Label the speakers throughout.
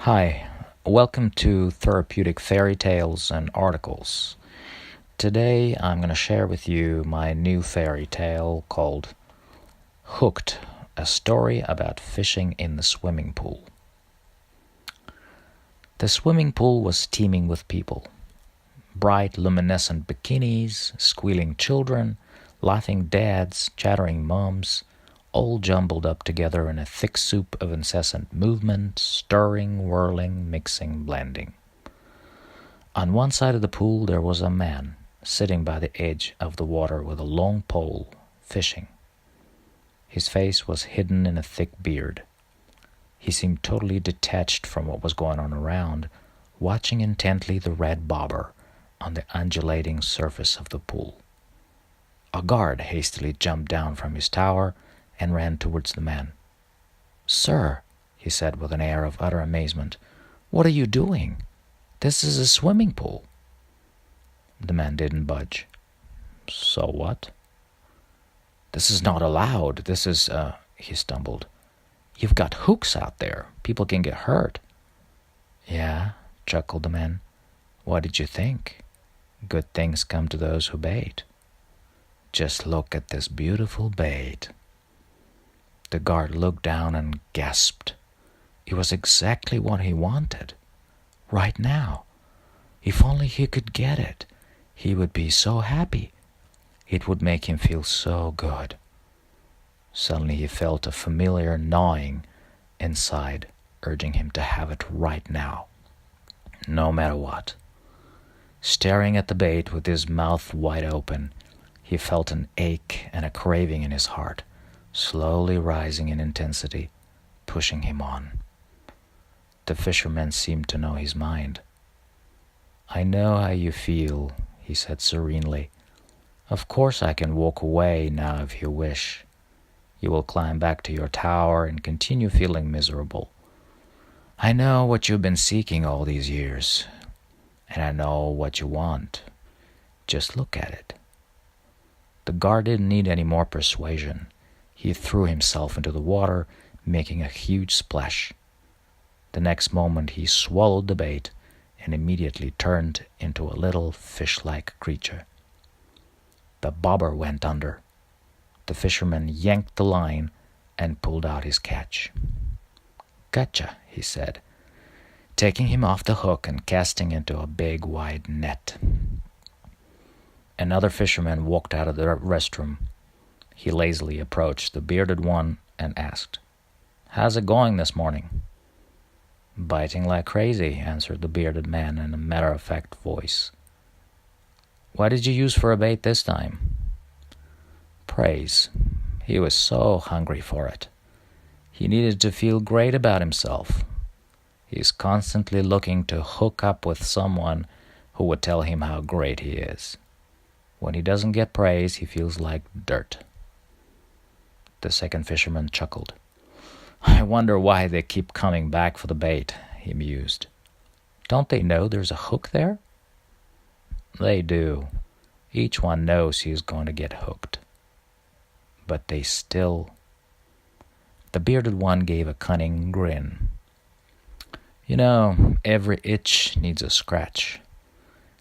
Speaker 1: Hi, welcome to Therapeutic Fairy-tales and Articles. Today I'm going to share with you my new fairy tale called Hooked, a story about fishing in the swimming pool. The swimming pool was teeming with people. Bright luminescent bikinis, squealing children, laughing dads, chattering moms, all jumbled up together in a thick soup of incessant movement, stirring, whirling, mixing, blending. On one side of the pool there was a man, sitting by the edge of the water with a long pole, fishing. His face was hidden in a thick beard. He seemed totally detached from what was going on around, watching intently the red bobber on the undulating surface of the pool. A guard hastily jumped down from his tower and ran towards the man. "Sir," he said with an air of utter amazement, "what are you doing? This is a swimming pool." The man didn't budge. "So what?" "This is not allowed. This is, he stumbled. "You've got hooks out there. People can get hurt." "Yeah," chuckled the man. "What did you think? Good things come to those who bait. Just look at this beautiful bait." The guard looked down and gasped. It was exactly what he wanted. Right now. If only he could get it, he would be so happy. It would make him feel so good. Suddenly he felt a familiar gnawing inside, urging him to have it right now, no matter what. Staring at the bait with his mouth wide open, he felt an ache and a craving in his heart, slowly rising in intensity, pushing him on. The fisherman seemed to know his mind. "I know how you feel," he said serenely. "Of course I can walk away now if you wish. You will climb back to your tower and continue feeling miserable. I know what you've been seeking all these years, and I know what you want. Just look at it." The guard didn't need any more persuasion. He threw himself into the water, making a huge splash. The next moment he swallowed the bait and immediately turned into a little fish-like creature. The bobber went under. The fisherman yanked the line and pulled out his catch. "Gotcha," he said, taking him off the hook and casting into a big wide net. Another fisherman walked out of the restroom. He lazily approached the bearded one and asked, "How's it going this morning?" "Biting like crazy," answered the bearded man in a matter-of-fact voice. "What did you use for a bait this time?" Praise. He was so hungry for it. He needed to feel great about himself. He's constantly looking to hook up with someone who would tell him how great he is. When he doesn't get praise, he feels like dirt. The second fisherman chuckled. "I wonder why they keep coming back for the bait," he mused. "Don't they know there's a hook there?" "They do. Each one knows he's going to get hooked. But they still..." The bearded one gave a cunning grin. "You know, every itch needs a scratch.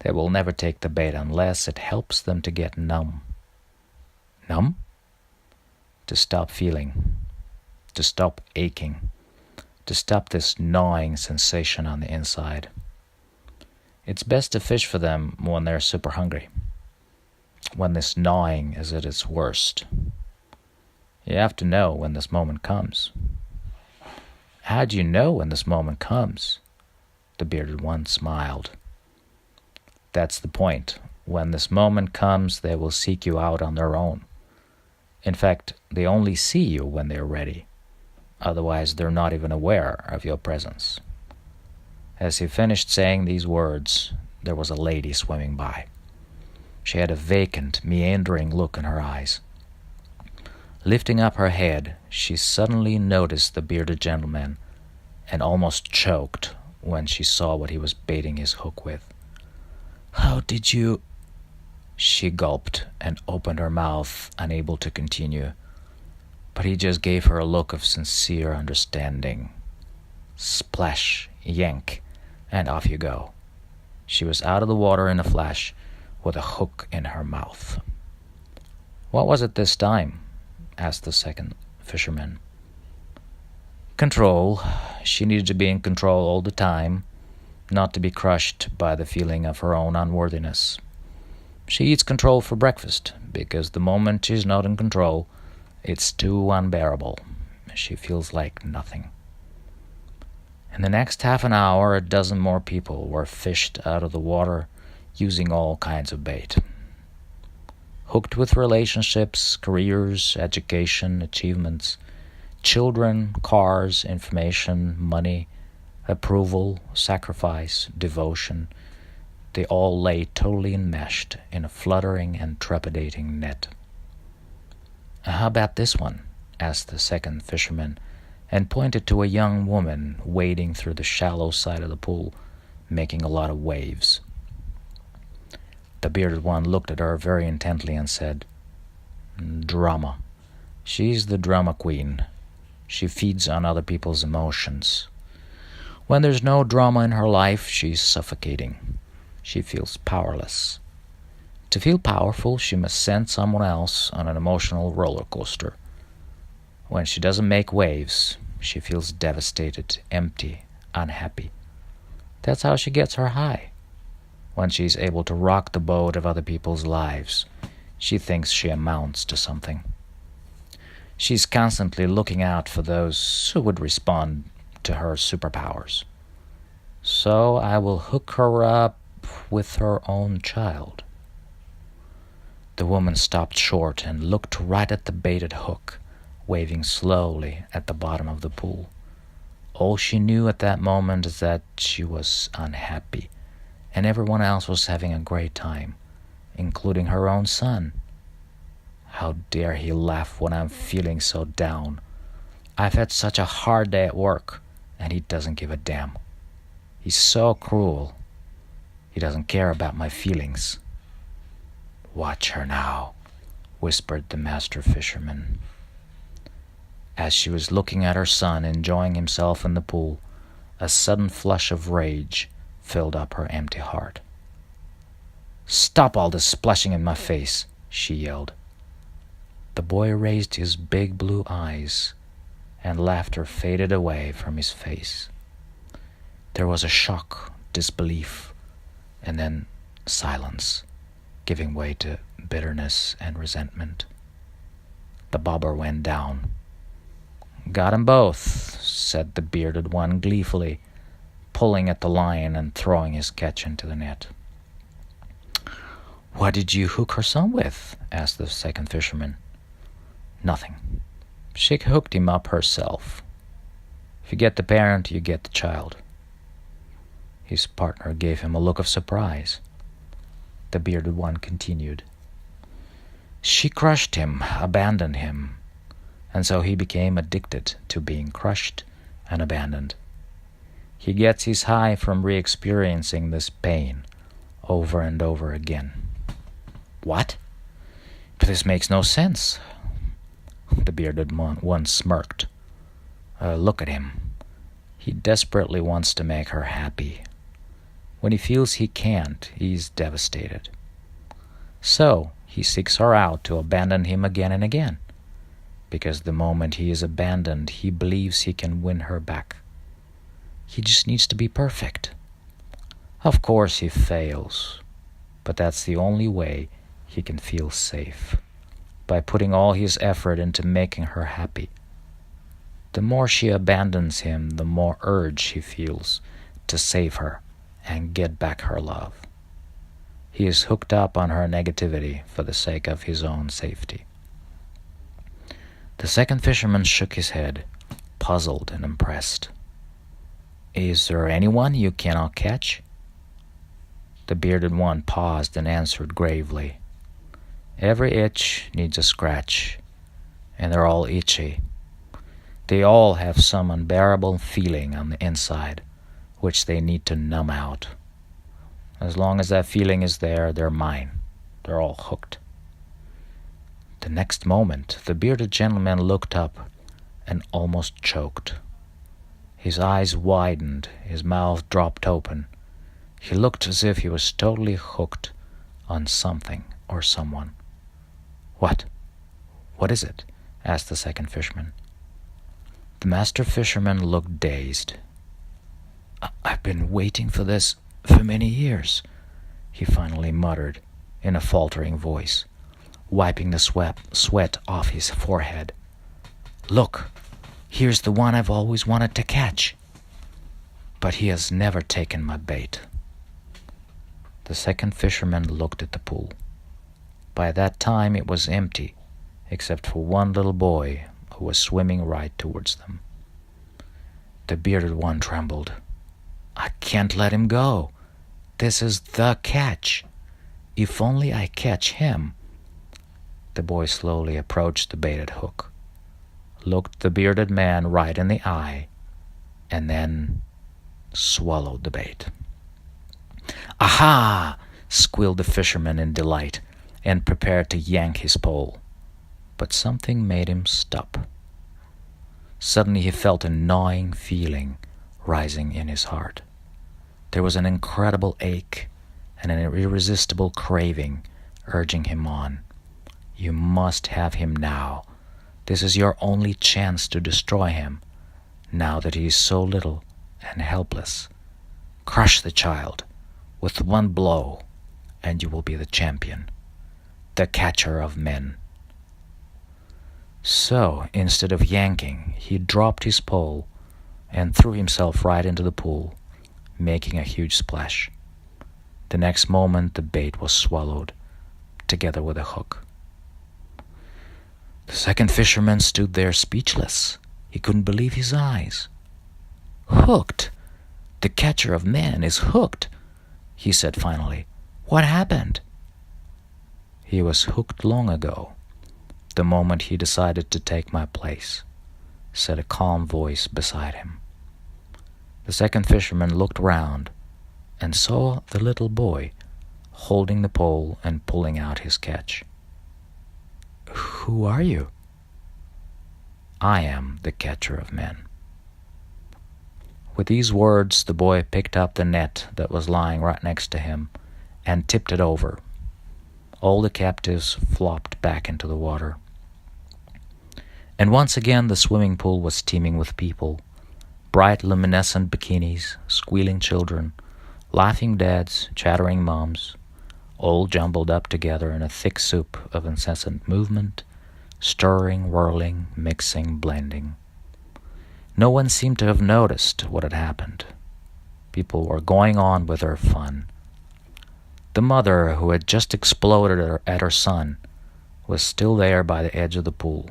Speaker 1: They will never take the bait unless it helps them to get numb." "Numb?" "To stop feeling, to stop aching, to stop this gnawing sensation on the inside. It's best to fish for them when they're super hungry, when this gnawing is at its worst. You have to know when this moment comes." "How do you know when this moment comes?" The bearded one smiled. "That's the point. When this moment comes, they will seek you out on their own. In fact, they only see you when they're ready. Otherwise, they're not even aware of your presence." As he finished saying these words, there was a lady swimming by. She had a vacant, meandering look in her eyes. Lifting up her head, she suddenly noticed the bearded gentleman and almost choked when she saw what he was baiting his hook with. "How did you..." She gulped and opened her mouth, unable to continue. But he just gave her a look of sincere understanding. Splash yank, and off you go. She was out of the water in a flash, with a hook in her mouth. "What was it this time?" asked the second fisherman. "Control. She needed to be in control all the time, not to be crushed by the feeling of her own unworthiness. She eats control for breakfast, because the moment she's not in control, it's too unbearable. She feels like nothing." In the next half an hour, a dozen more people were fished out of the water using all kinds of bait. Hooked with relationships, careers, education, achievements, children, cars, information, money, approval, sacrifice, devotion, they all lay totally enmeshed in a fluttering and trepidating net. "How about this one?" asked the second fisherman, and pointed to a young woman wading through the shallow side of the pool, making a lot of waves. The bearded one looked at her very intently and said, "Drama. She's the drama queen. She feeds on other people's emotions. When there's no drama in her life, she's suffocating. She feels powerless. To feel powerful, she must send someone else on an emotional roller coaster. When she doesn't make waves, she feels devastated, empty, unhappy. That's how she gets her high. When she's able to rock the boat of other people's lives, she thinks she amounts to something. She's constantly looking out for those who would respond to her superpowers. So I will hook her up with her own child." The woman stopped short and looked right at the baited hook, waving slowly at the bottom of the pool. All she knew at that moment is that she was unhappy, and everyone else was having a great time, including her own son. "How dare he laugh when I'm feeling so down? I've had such a hard day at work, and he doesn't give a damn. He's so cruel. He doesn't care about my feelings." "Watch her now," whispered the master fisherman. As she was looking at her son enjoying himself in the pool, a sudden flush of rage filled up her empty heart. "Stop all this splashing in my face," she yelled. The boy raised his big blue eyes, and laughter faded away from his face. There was a shock, disbelief, and then silence, giving way to bitterness and resentment. The bobber went down. "Got 'em both," said the bearded one gleefully, pulling at the line and throwing his catch into the net. "What did you hook her son with?" asked the second fisherman. "Nothing. She hooked him up herself. If you get the parent, you get the child." His partner gave him a look of surprise. The bearded one continued. "She crushed him, abandoned him, and so he became addicted to being crushed and abandoned. He gets his high from re-experiencing this pain over and over again." "What? But this makes no sense." The bearded one smirked. Look at him. He desperately wants to make her happy. When he feels he can't, he's devastated. So he seeks her out to abandon him again and again, because the moment he is abandoned, he believes he can win her back. He just needs to be perfect. Of course he fails, but that's the only way he can feel safe, by putting all his effort into making her happy. The more she abandons him, the more urge he feels to save her and get back her love. He is hooked up on her negativity for the sake of his own safety. The second fisherman shook his head, puzzled and impressed. "Is there anyone you cannot catch?" The bearded one paused and answered gravely. "Every itch needs a scratch, and they're all itchy. They all have some unbearable feeling on the inside, which they need to numb out. As long as that feeling is there, they're mine. They're all hooked." The next moment, the bearded gentleman looked up and almost choked. His eyes widened, his mouth dropped open. He looked as if he was totally hooked on something or someone. "What? What is it?" asked the second fisherman. The master fisherman looked dazed. "I've been waiting for this for many years," he finally muttered in a faltering voice, wiping the sweat off his forehead. "Look, here's the one I've always wanted to catch. But he has never taken my bait." The second fisherman looked at the pool. By that time it was empty, except for one little boy who was swimming right towards them. The bearded one trembled. "I can't let him go. This is the catch. If only I catch him." The boy slowly approached the baited hook, looked the bearded man right in the eye, and then swallowed the bait. "Aha!" squealed the fisherman in delight and prepared to yank his pole. But something made him stop. Suddenly he felt a gnawing feeling rising in his heart. There was an incredible ache and an irresistible craving urging him on. You must have him now. This is your only chance to destroy him, now that he is so little and helpless. Crush the child with one blow, and you will be the champion, the catcher of men. So, instead of yanking, he dropped his pole and threw himself right into the pool, making a huge splash. The next moment, the bait was swallowed, together with the hook. The second fisherman stood there speechless. He couldn't believe his eyes. "Hooked! The catcher of men is hooked," he said finally. "What happened?" "He was hooked long ago, the moment he decided to take my place," said a calm voice beside him. The second fisherman looked round and saw the little boy holding the pole and pulling out his catch. "Who are you?" "I am the catcher of men." With these words, the boy picked up the net that was lying right next to him and tipped it over. All the captives flopped back into the water. And once again the swimming pool was teeming with people. Bright luminescent bikinis, squealing children, laughing dads, chattering moms, all jumbled up together in a thick soup of incessant movement, stirring, whirling, mixing, blending. No one seemed to have noticed what had happened. People were going on with their fun. The mother, who had just exploded at her son, was still there by the edge of the pool,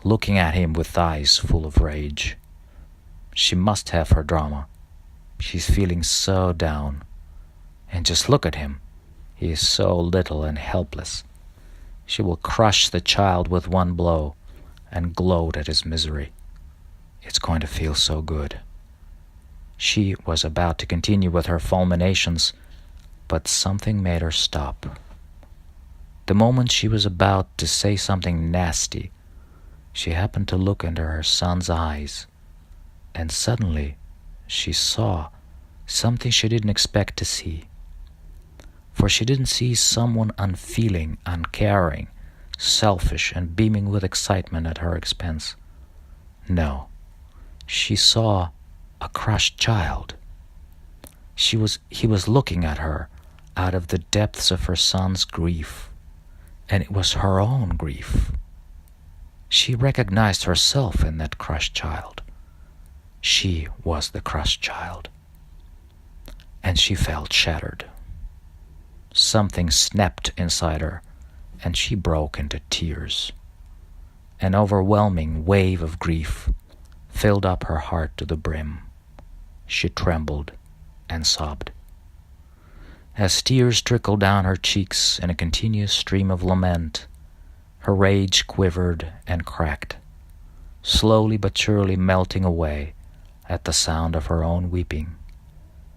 Speaker 1: looking at him with eyes full of rage. She must have her drama. She's feeling so down. And just look at him. He is so little and helpless. She will crush the child with one blow and gloat at his misery. It's going to feel so good. She was about to continue with her fulminations, but something made her stop. The moment she was about to say something nasty, she happened to look into her son's eyes, and suddenly she saw something she didn't expect to see. For she didn't see someone unfeeling, uncaring, selfish, and beaming with excitement at her expense. No, she saw a crushed child. He was looking at her out of the depths of her son's grief, and it was her own grief. She recognized herself in that crushed child. She was the crushed child. And she felt shattered. Something snapped inside her, and she broke into tears. An overwhelming wave of grief filled up her heart to the brim. She trembled and sobbed. As tears trickled down her cheeks in a continuous stream of lament, her rage quivered and cracked, slowly but surely melting away at the sound of her own weeping,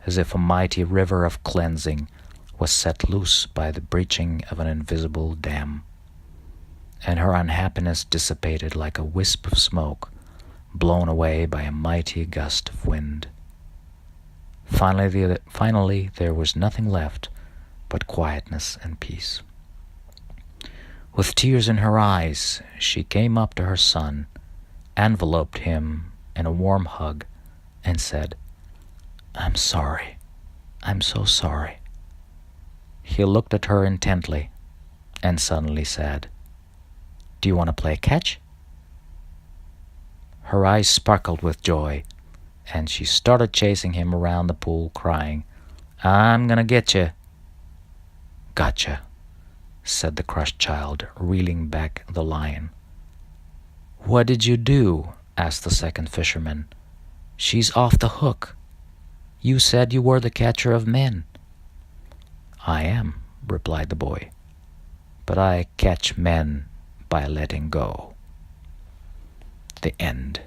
Speaker 1: as if a mighty river of cleansing was set loose by the breaching of an invisible dam. And her unhappiness dissipated like a wisp of smoke blown away by a mighty gust of wind. Finally, there was nothing left but quietness and peace. With tears in her eyes, she came up to her son, enveloped him in a warm hug, and said, "I'm sorry. I'm so sorry." He looked at her intently and suddenly said, "Do you want to play catch?" Her eyes sparkled with joy, and she started chasing him around the pool, crying, "I'm gonna get you." "Gotcha," said the crushed child, reeling back the line. "What did you do?" asked the second fisherman. "She's off the hook. You said you were the catcher of men." "I am," replied the boy, "but I catch men by letting go." The end.